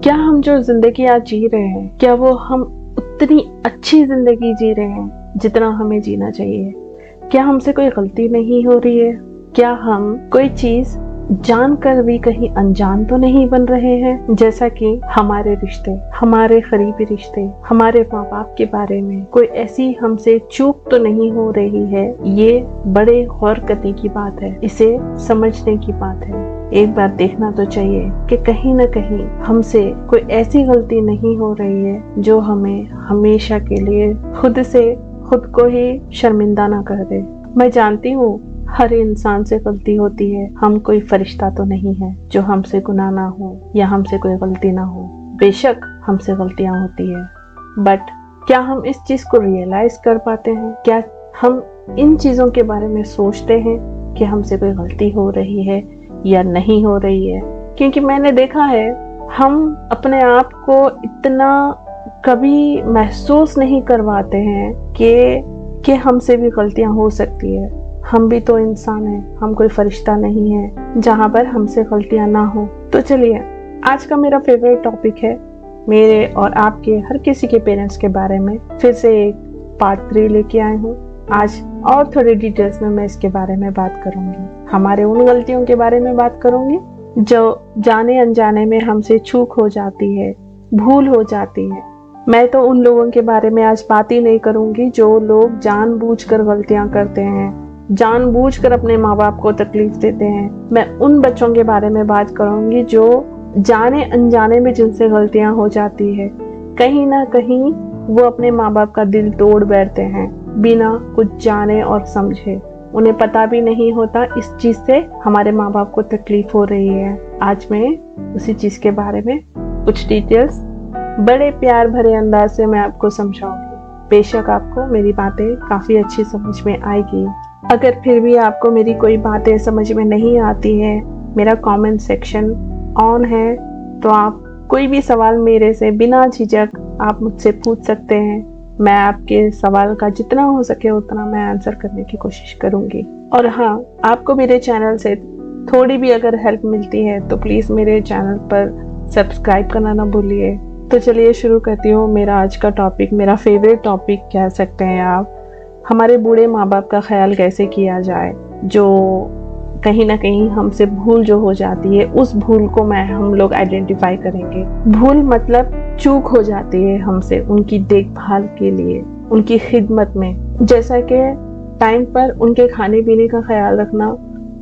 क्या हम जो जिंदगी आज जी रहे हैं, क्या वो हम उतनी अच्छी जिंदगी जी रहे हैं जितना हमें जीना चाहिए? क्या हमसे कोई गलती नहीं हो रही है? क्या हम कोई चीज जानकर भी कहीं अनजान तो नहीं बन रहे हैं? जैसा कि हमारे रिश्ते, हमारे करीबी रिश्ते, हमारे माँ बाप के बारे में कोई ऐसी हमसे चूक तो नहीं हो रही है? ये बड़े गौर करने की बात है, इसे समझने की बात है। एक बार देखना तो चाहिए कि कहीं न कहीं हमसे कोई ऐसी गलती नहीं हो रही है जो हमें हमेशा के लिए खुद को ही शर्मिंदा ना कर दे। मैं जानती हूँ हर इंसान से गलती होती है, हम कोई फरिश्ता तो नहीं है जो हमसे गुनाह ना हो या हमसे कोई गलती ना हो। बेशक हमसे गलतियां होती है, बट क्या हम इस चीज को रियलाइज कर पाते हैं? क्या हम इन चीजों के बारे में सोचते हैं कि हमसे कोई गलती हो रही है या नहीं हो रही है? क्योंकि मैंने देखा है हम अपने आप को इतना कभी महसूस नहीं करवाते हैं कि हमसे भी गलतियां हो सकती है। हम भी तो इंसान हैं, हम कोई फरिश्ता नहीं है जहां पर हमसे गलतियां ना हो। तो चलिए, आज का मेरा फेवरेट टॉपिक है मेरे और आपके हर किसी के पेरेंट्स के बारे में। फिर से एक पार्ट 3 लेके आए हूँ आज, और थोड़ी डिटेल्स में मैं इसके बारे में बात करूंगी। हमारे उन गलतियों के बारे में बात करूंगी जो जाने अनजाने में हमसे चूक हो जाती है, भूल हो जाती है। मैं तो उन लोगों के बारे में आज बात ही नहीं करूंगी जो लोग जानबूझकर गलतियां करते हैं, जानबूझकर अपने माँ बाप को तकलीफ देते हैं। मैं उन बच्चों के बारे में बात करूंगी जो जाने अनजाने में जिनसे गलतियां हो जाती है, कहीं ना कहीं वो अपने माँ बाप का दिल तोड़ बैठते हैं बिना कुछ जाने और समझे। उन्हें पता भी नहीं होता इस चीज से हमारे माँ बाप को तकलीफ हो रही है। आज मैं उसी चीज के बारे में कुछ डिटेल्स बड़े प्यार भरे अंदाज से मैं आपको समझाऊंगी। बेशक आपको मेरी बातें काफी अच्छी समझ में आएगी। अगर फिर भी आपको मेरी कोई बातें समझ में नहीं आती है, मेरा कमेंट सेक्शन ऑन है, तो आप कोई भी सवाल मेरे से बिना झिझक आप मुझसे पूछ सकते हैं। मैं आपके सवाल का जितना हो सके उतना मैं आंसर करने की कोशिश करूंगी। और हाँ, आपको मेरे चैनल से थोड़ी भी अगर हेल्प मिलती है तो प्लीज मेरे चैनल पर सब्सक्राइब करना ना भूलिए। तो चलिए शुरू करती हूँ मेरा आज का टॉपिक, मेरा फेवरेट टॉपिक कह सकते हैं आप। हमारे बूढ़े माँ बाप का ख्याल कैसे किया जाए, जो कहीं ना कहीं हमसे भूल जो हो जाती है, उस भूल को हम लोग आइडेंटिफाई करेंगे। भूल मतलब चूक हो जाती है हमसे उनकी देखभाल के लिए, उनकी खिदमत में। जैसा कि टाइम पर उनके खाने पीने का ख्याल रखना,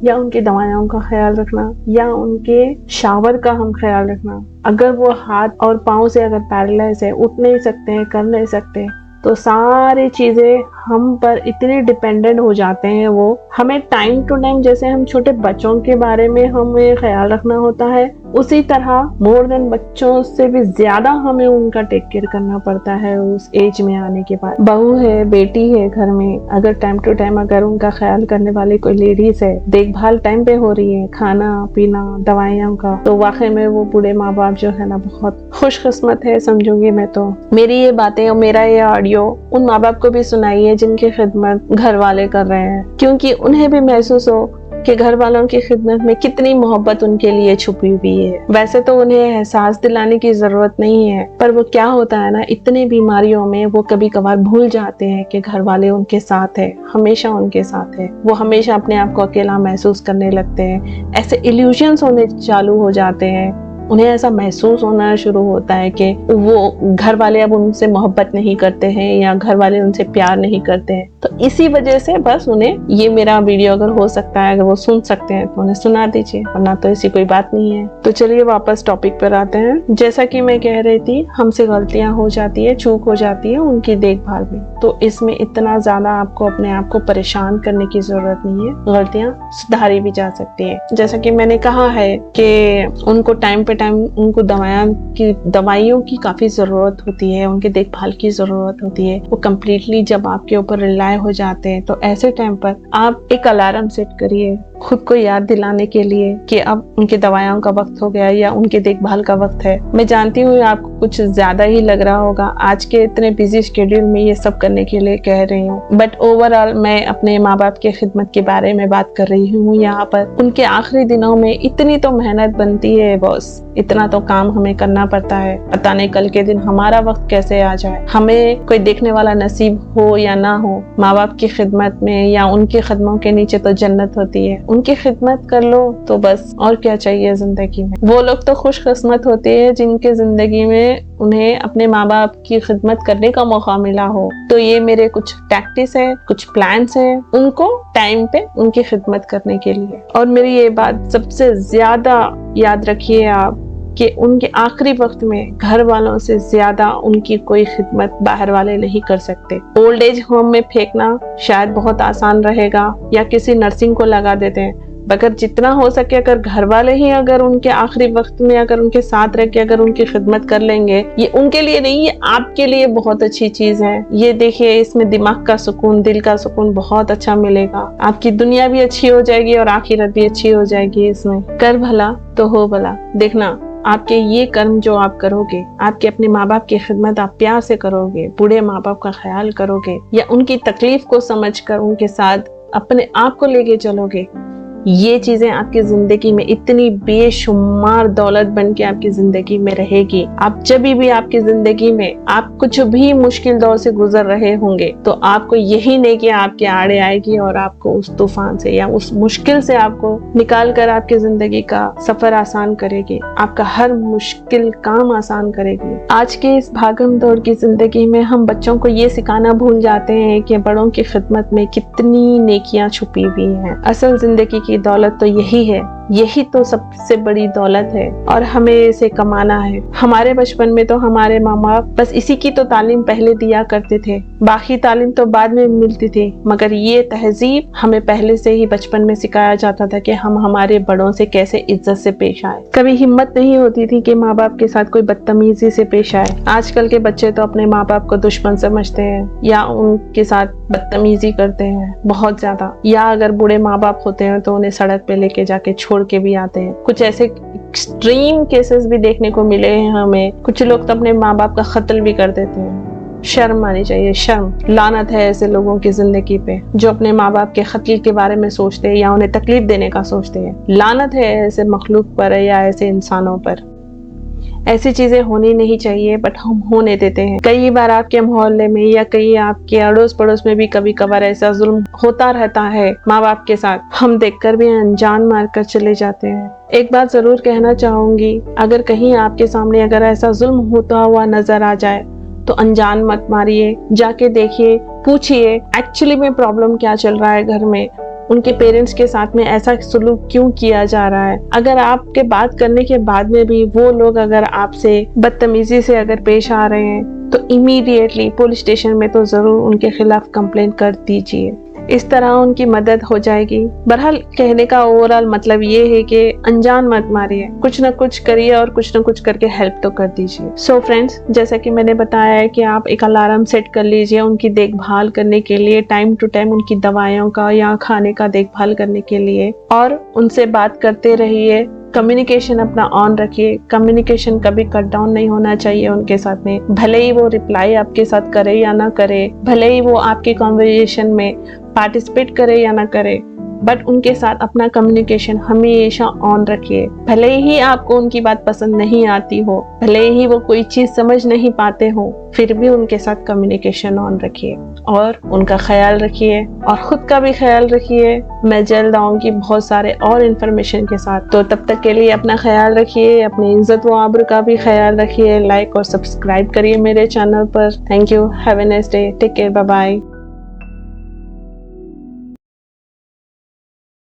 या उनके दवाइयों का ख्याल रखना, या उनके शावर का हम ख्याल रखना। अगर वो हाथ और पाँव से अगर पैरालाइज है, उठ नहीं सकते हैं, कर नहीं सकते, तो सारी चीजें हम पर इतने डिपेंडेंट हो जाते हैं। वो हमें टाइम टू टाइम, जैसे हम छोटे बच्चों के बारे में हमें ख्याल रखना होता है, उसी तरह मोर देन बच्चों से भी ज्यादा हमें उनका टेक केयर करना पड़ता है उस एज में आने के बाद। बहू है, बेटी है घर में, अगर टाइम टू टाइम अगर उनका ख्याल करने वाली कोई लेडीज है, देखभाल टाइम पे हो रही है, खाना पीना दवाइयों का, तो वाकई में वो बूढ़े माँ बाप जो है ना बहुत खुशकिस्मत है, समझूंगी मैं तो। मेरी ये बातें और मेरा ये ऑडियो उन माँ बाप को भी सुनाइए जिनकी खिदमत घर वाले कर रहे हैं, क्योंकि उन्हें भी महसूस हो कि घर वालों की खिदमत में कितनी मोहब्बत उनके लिए छुपी हुई है। वैसे तो उन्हें एहसास दिलाने की जरूरत नहीं है, पर वो क्या होता है ना, इतने बीमारियों में वो कभी कभार भूल जाते हैं कि घर वाले उनके साथ है, हमेशा उनके साथ है। वो हमेशा अपने आप को अकेला महसूस करने लगते हैं, ऐसे इल्यूजन्स होने चालू हो जाते हैं। उन्हें ऐसा महसूस होना शुरू होता है कि वो घर वाले अब उनसे मोहब्बत नहीं करते हैं या घर वाले उनसे प्यार नहीं करते हैं। तो इसी वजह से बस उन्हें ये मेरा वीडियो अगर हो सकता है, अगर वो सुन सकते हैं तो उन्हें सुना दीजिए, वरना तो ऐसी कोई बात नहीं है। तो चलिए वापस टॉपिक पर आते हैं। जैसा कि मैं कह रही थी, हमसे गलतियां हो जाती है, चूक हो जाती है उनकी देखभाल में। तो इसमें इतना ज्यादा आपको अपने आप को परेशान करने की जरूरत नहीं है, गलतियां सुधारी भी जा सकती है। जैसा कि मैंने कहा है कि उनको टाइम पे टाइम उनको दवाइयों की काफी जरूरत होती है, उनके देखभाल की जरूरत होती है। वो कम्प्लीटली जब आपके ऊपर रिलाय हो जाते हैं, तो ऐसे टाइम पर आप एक अलार्म सेट करिए खुद को याद दिलाने के लिए कि अब उनके दवाइयों का वक्त हो गया या उनके देखभाल का वक्त है। मैं जानती हूँ आपको कुछ ज्यादा ही लग रहा होगा, आज के इतने बिजी शेड्यूल में ये सब करने के लिए कह रही हूँ, बट ओवरऑल मैं अपने माँ बाप की खिदमत के बारे में बात कर रही हूँ यहाँ पर। उनके आखिरी दिनों में इतनी तो मेहनत बनती है बॉस, इतना तो काम हमें करना पड़ता है। पता नहीं कल के दिन हमारा वक्त कैसे आ जाए, हमें कोई देखने वाला नसीब हो या ना हो। माँ बाप की खिदमत में या उनके कदमों के नीचे तो जन्नत होती है। उनकी खिदमत कर लो तो बस, और क्या चाहिए जिंदगी में। वो लोग तो खुशकिस्मत होते हैं जिनके जिंदगी में उन्हें अपने माँ बाप की खिदमत करने का मौका मिला हो। तो ये मेरे कुछ टैक्टिस है, कुछ प्लान्स है उनको टाइम पे उनकी खिदमत करने के लिए। और मेरी ये बात सबसे ज्यादा याद रखिए आप कि उनके आखिरी वक्त में घर वालों से ज्यादा उनकी कोई खिदमत बाहर वाले नहीं कर सकते। ओल्ड एज होम में फेंकना शायद बहुत आसान रहेगा या किसी नर्सिंग को लगा देते हैं, मगर जितना हो सके अगर घर वाले ही अगर उनके आखिरी वक्त में अगर उनके साथ रह के अगर उनकी खिदमत कर लेंगे, ये उनके लिए नहीं, ये आपके लिए बहुत अच्छी चीज है। ये देखिए, इसमें दिमाग का सुकून, दिल का सुकून बहुत अच्छा मिलेगा। आपकी दुनिया भी अच्छी हो जाएगी और आखिरत भी अच्छी हो जाएगी। इसमें कर भला तो हो भला। देखना, आपके ये कर्म जो आप करोगे, आपके अपने माँ बाप की खिदमत आप प्यार से करोगे, बूढ़े माँ बाप का ख्याल करोगे या उनकी तकलीफ को समझकर उनके साथ अपने आप को लेके चलोगे, ये चीजें आपकी जिंदगी में इतनी बेशुमार दौलत बन के आपकी जिंदगी में रहेगी। आप जब भी आपकी जिंदगी में आप कुछ भी मुश्किल दौर से गुजर रहे होंगे तो आपको यही नहीं कि आपके आड़े आएगी और आपको उस तूफान से या उस मुश्किल से आपको निकाल कर आपकी जिंदगी का सफर आसान करेगी, आपका हर मुश्किल काम आसान करेगी। आज के इस भागम दौड़ की जिंदगी में हम बच्चों को ये सिखाना भूल जाते हैं कि बड़ों की खिदमत में कितनी नेकियां छुपी हुई हैं। असल जिंदगी की दौलत तो यही है, यही तो सबसे बड़ी दौलत है और हमें इसे कमाना है। हमारे बचपन में तो हमारे माँ बाप बस इसी की तो तालीम पहले दिया करते थे, बाकी तालीम तो बाद में मिलती थी, मगर ये तहजीब हमें पहले से ही बचपन में सिखाया जाता था कि हम हमारे बड़ों से कैसे इज्जत से पेश आए। कभी हिम्मत नहीं होती थी कि माँ बाप के साथ कोई बदतमीजी से पेश आए। आजकल के बच्चे तो अपने माँ बाप को दुश्मन समझते हैं या उनके साथ बदतमीजी करते हैं बहुत ज्यादा, या अगर बूढ़े माँ बाप होते हैं तो उन्हें सड़क पे लेके जाके छोड़ के भी आते हैं। कुछ ऐसे एक्सट्रीम केसेस भी देखने को मिले हैं हमें। कुछ लोग तो अपने माँ बाप का कत्ल भी कर देते हैं। शर्म आनी चाहिए, शर्म। लानत है ऐसे लोगों की जिंदगी पे जो अपने माँ बाप के कत्ल के बारे में सोचते हैं या उन्हें तकलीफ देने का सोचते हैं। लानत है ऐसे मखलूक पर या ऐसे इंसानों पर। ऐसी चीजें होनी नहीं चाहिए बट हम होने देते हैं। कई बार आपके मोहल्ले में या कई आपके अड़ोस पड़ोस में भी कभी कभार ऐसा जुल्म होता रहता है माँ बाप के साथ। हम देखकर भी अनजान मारकर चले जाते हैं। एक बात जरूर कहना चाहूंगी, अगर कहीं आपके सामने अगर ऐसा जुल्म होता हुआ नजर आ जाए तो अनजान मत मारिए, जाके देखिए, पूछिए एक्चुअली में प्रॉब्लम क्या चल रहा है घर में, उनके पेरेंट्स के साथ में ऐसा सलूक क्यों किया जा रहा है। अगर आपके बात करने के बाद में भी वो लोग अगर आपसे बदतमीजी से अगर पेश आ रहे हैं तो इमीडिएटली पुलिस स्टेशन में तो जरूर उनके खिलाफ कंप्लेंट कर दीजिए। इस तरह उनकी मदद हो जाएगी। बहरहाल कहने का ओवरऑल मतलब ये है कि अनजान मत मारिए, कुछ न कुछ करिए और कुछ न कुछ करके हेल्प तो कर दीजिए। सो फ्रेंड्स, जैसा कि मैंने बताया है कि आप एक अलार्म सेट कर लीजिए उनकी देखभाल करने के लिए, टाइम टू टाइम उनकी दवाइयों का या खाने का देखभाल करने के लिए, और उनसे बात करते रहिए। कम्युनिकेशन अपना ऑन रखिए। कम्युनिकेशन कभी कट डाउन नहीं होना चाहिए उनके साथ में। भले ही वो रिप्लाई आपके साथ करे या ना करे, भले ही वो आपकी कॉन्वर्सेशन में पार्टिसिपेट करे या ना करे, बट उनके साथ अपना कम्युनिकेशन हमेशा ऑन रखिए। भले ही आपको उनकी बात पसंद नहीं आती हो, भले ही वो कोई चीज समझ नहीं पाते हो, फिर भी उनके साथ कम्युनिकेशन ऑन रखिए और उनका ख्याल रखिए और खुद का भी ख्याल रखिए। मैं जल्द आऊंगी बहुत सारे और इन्फॉर्मेशन के साथ, तो तब तक के लिए अपना ख्याल रखिए, अपनी इज्जत व आबरू का भी ख्याल रखिए। लाइक और सब्सक्राइब करिए मेरे चैनल पर। Thank you, have a nice day, take care, bye bye.